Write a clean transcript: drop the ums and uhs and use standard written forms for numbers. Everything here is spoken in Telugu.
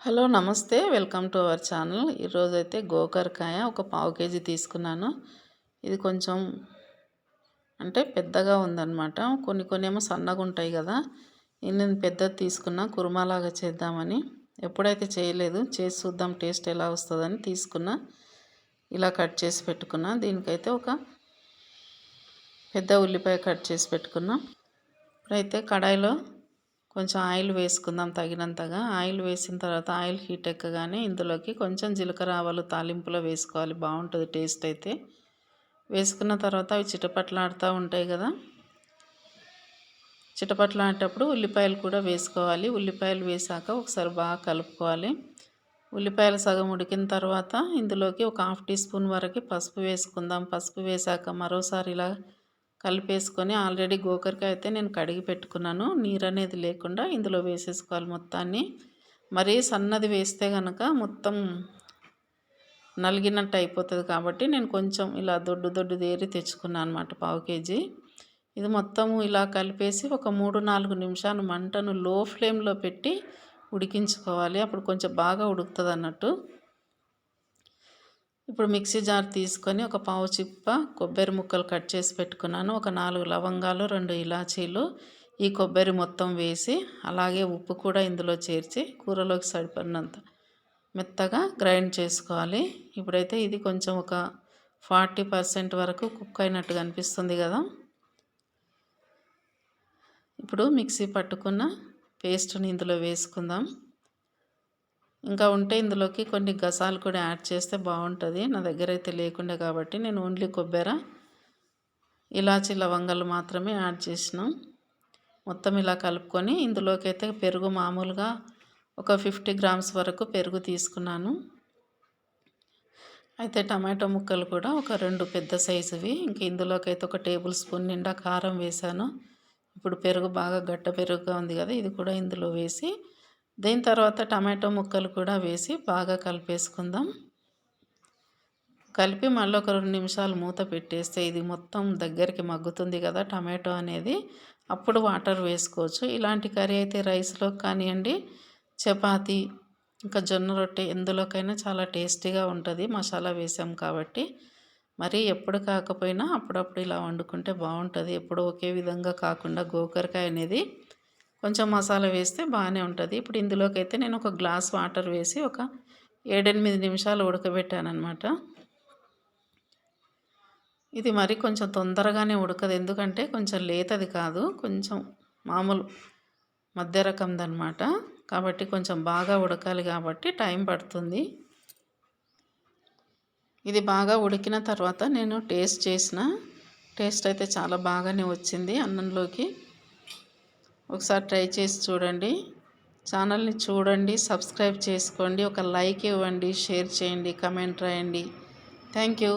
హలో నమస్తే వెల్కమ్ టు అవర్ ఛానల్. ఈరోజైతే గోకరకాయ ఒక పావు కేజీ తీసుకున్నాను. ఇది కొంచెం అంటే పెద్దగా ఉందన్నమాట. కొన్ని ఏమో సన్నగా ఉంటాయి కదా. నేను పెద్దది తీసుకున్నా కుర్మాలాగా చేద్దామని. ఎప్పుడైతే చేయలేదు, చేసి చూద్దాం టేస్ట్ ఎలా వస్తుందని తీసుకున్నా. ఇలా కట్ చేసి పెట్టుకున్నా. దీనికైతే ఒక పెద్ద ఉల్లిపాయ కట్ చేసి పెట్టుకున్నా. ఇప్పుడైతే కడాయిలో కొంచెం ఆయిల్ వేసుకుందాం తగినంతగా. ఆయిల్ వేసిన తర్వాత ఆయిల్ హీట్ ఎక్కగానే ఇందులోకి కొంచెం జీలకర్ర ఆవాలు తాలింపులో వేసుకోవాలి, బాగుంటుంది టేస్ట్ అయితే. వేసుకున్న తర్వాత అవి చిటపట్లాడుతూ ఉంటాయి కదా. చిటపట్లాడేటప్పుడు ఉల్లిపాయలు కూడా వేసుకోవాలి. ఉల్లిపాయలు వేసాక ఒకసారి బాగా కలుపుకోవాలి. ఉల్లిపాయలు సగం ఉడికిన తర్వాత ఇందులోకి ఒక 1/2 టీ స్పూన్ వరకు పసుపు వేసుకుందాం. పసుపు వేసాక మరోసారి ఇలా కలిపేసుకొని ఆల్రెడీ గోకరకాయ అయితే నేను కడిగి పెట్టుకున్నాను. నీరు అనేది లేకుండా ఇందులో వేసేసుకోవాలి మొత్తాన్ని. మరీ సన్నది వేస్తే కనుక మొత్తం నలిగినట్టు అయిపోతుంది కాబట్టి నేను కొంచెం ఇలా దొడ్డు దేరి తెచ్చుకున్నాను అన్నమాట, పావు కేజీ. ఇది మొత్తము ఇలా కలిపేసి ఒక 3-4 నిమిషాలు మంటను లో ఫ్లేమ్లో పెట్టి ఉడికించుకోవాలి. అప్పుడు కొంచెం బాగా ఉడుకుతుంది అన్నట్టు. ఇప్పుడు మిక్సీ జార్ తీసుకొని ఒక పావు చిప్ప కొబ్బరి ముక్కలు కట్ చేసి పెట్టుకున్నాను. ఒక 4 లవంగాలు, 2 ఇలాచీలు, ఈ కొబ్బరి మొత్తం వేసి అలాగే ఉప్పు కూడా ఇందులో చేర్చి కూరలోకి సరిపడినంత మెత్తగా గ్రైండ్ చేసుకోవాలి. ఇప్పుడైతే ఇది కొంచెం ఒక 40% వరకు కుక్ అయినట్టుగా అనిపిస్తుంది కదా. ఇప్పుడు మిక్సీ పట్టుకున్న పేస్ట్ని ఇందులో వేసుకుందాం. ఇంకా ఉంటే ఇందులోకి కొన్ని గసాలు కూడా యాడ్ చేస్తే బాగుంటుంది. నా దగ్గర అయితే లేకుండా కాబట్టి నేను ఓన్లీ కొబ్బరి, ఇలాచీ, లవంగాలు మాత్రమే యాడ్ చేసినాం. మొత్తం ఇలా కలుపుకొని ఇందులోకి అయితే పెరుగు మామూలుగా ఒక 50 గ్రామ్స్ వరకు పెరుగు తీసుకున్నాను. అయితే టమాటో ముక్కలు కూడా ఒక 2 పెద్ద సైజువి. ఇంక ఇందులోకి అయితే ఒక టేబుల్ స్పూన్ నిండా కారం వేసాను. ఇప్పుడు పెరుగు బాగా గట్ట పెరుగుగా ఉంది కదా, ఇది కూడా ఇందులో వేసి దీని తర్వాత టమాటో ముక్కలు కూడా వేసి బాగా కలిపేసుకుందాం. కలిపి మళ్ళీ ఒక 2 నిమిషాలు మూత పెట్టేస్తే ఇది మొత్తం దగ్గరికి మగ్గుతుంది కదా టమాటో అనేది. అప్పుడు వాటర్ వేసుకోవచ్చు. ఇలాంటి కర్రీ అయితే రైస్లో కానివ్వండి, చపాతీ, ఇంకా జొన్న రొట్టె ఎందులోకైనా చాలా టేస్టీగా ఉంటుంది. మసాలా వేసాం కాబట్టి. మరి ఎప్పుడు కాకపోయినా అప్పుడప్పుడు ఇలా వండుకుంటే బాగుంటుంది. ఎప్పుడు ఒకే విధంగా కాకుండా గోకరకాయ అనేది కొంచెం మసాలా వేస్తే బాగానే ఉంటుంది. ఇప్పుడు ఇందులోకి అయితే నేను ఒక గ్లాస్ వాటర్ వేసి ఒక 7-8 నిమిషాలు ఉడకబెట్టాను అన్నమాట. ఇది మరి కొంచెం తొందరగానే ఉడకదు, ఎందుకంటే కొంచెం లేతది కాదు, కొంచెం మామూలు మధ్య రకందనమాట. కాబట్టి కొంచెం బాగా ఉడకాలి కాబట్టి టైం పడుతుంది. ఇది బాగా ఉడికిన తర్వాత నేను టేస్ట్ అయితే చాలా బాగానే వచ్చింది అన్నంలోకి. ఒకసారి ట్రై చేసి చూడండి. ఛానల్ని చూడండి, సబ్స్క్రైబ్ చేసుకోండి, ఒక లైక్ ఇవ్వండి, షేర్ చేయండి, కమెంట్ రాయండి. Thank you.